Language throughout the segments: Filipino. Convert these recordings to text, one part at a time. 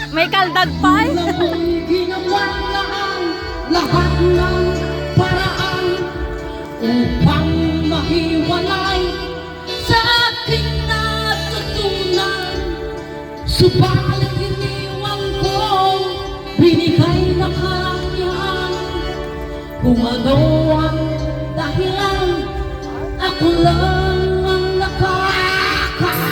May kaldag pa eh. Ginawa na ang lahat ng paraan upang mahiwalay sa aking natutunan. Subalit iniwan ko, binigay na karangyaan. Kung ano ang dahilan, ako lang ang nakakaalam.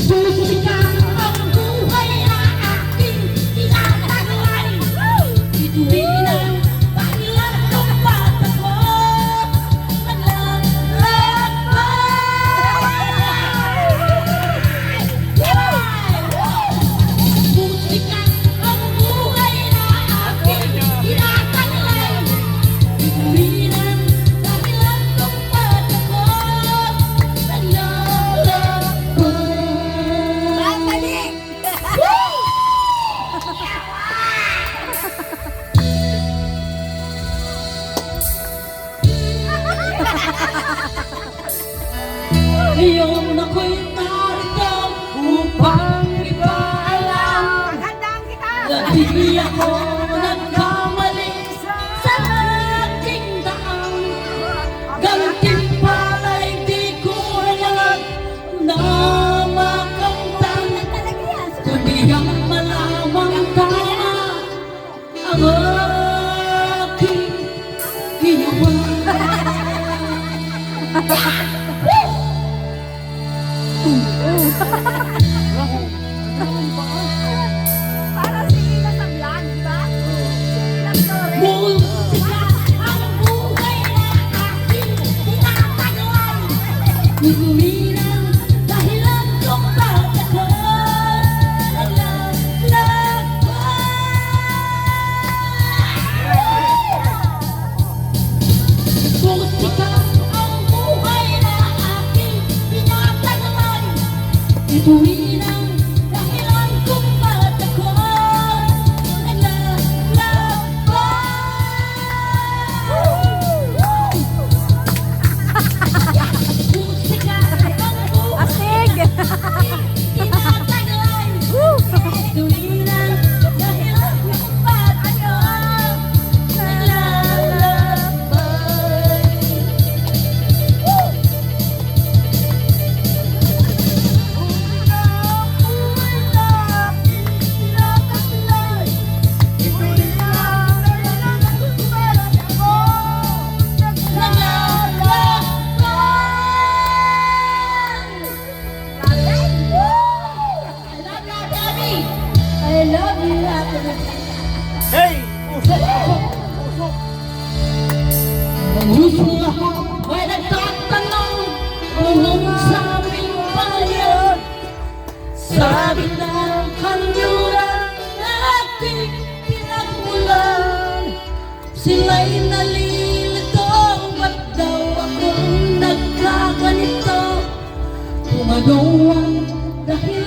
Susikat ang buhay na aking tinataglay. Ituloy na dahilan kung ba't ako naglalakbay. Susikat ang buhay na aking tinataglay. Ituloy na dahilan kung ba't ako ngayon ako'y narito upang ipaalam na di ako nagkamali sa aking daan. Gantimpala'y di ko hanap na makamtan, kundi ang malamang tama ang aking ginawa. Para si Ina sa vlog, di ba? Musika ang buhay na aking tinataglay. Ituloy na dahilan kung ba't ako naglalakbay. Musika ang buhay na aking tinataglay. Ituloy na dahilan kung ba't ako naglalakbay. Musika ang buhay Astig! tinataglay. Ituloy na dahilan kung ba't ako I love you, Ate. Hey! Usok! Usok! Ang gusto lahat ay nagtatanong kung sa aming bayan. Sabi ng kanluran na ating pinagmulan, sila'y nalilito, ba't daw akong nagkaganito? Kung ano ang dahilan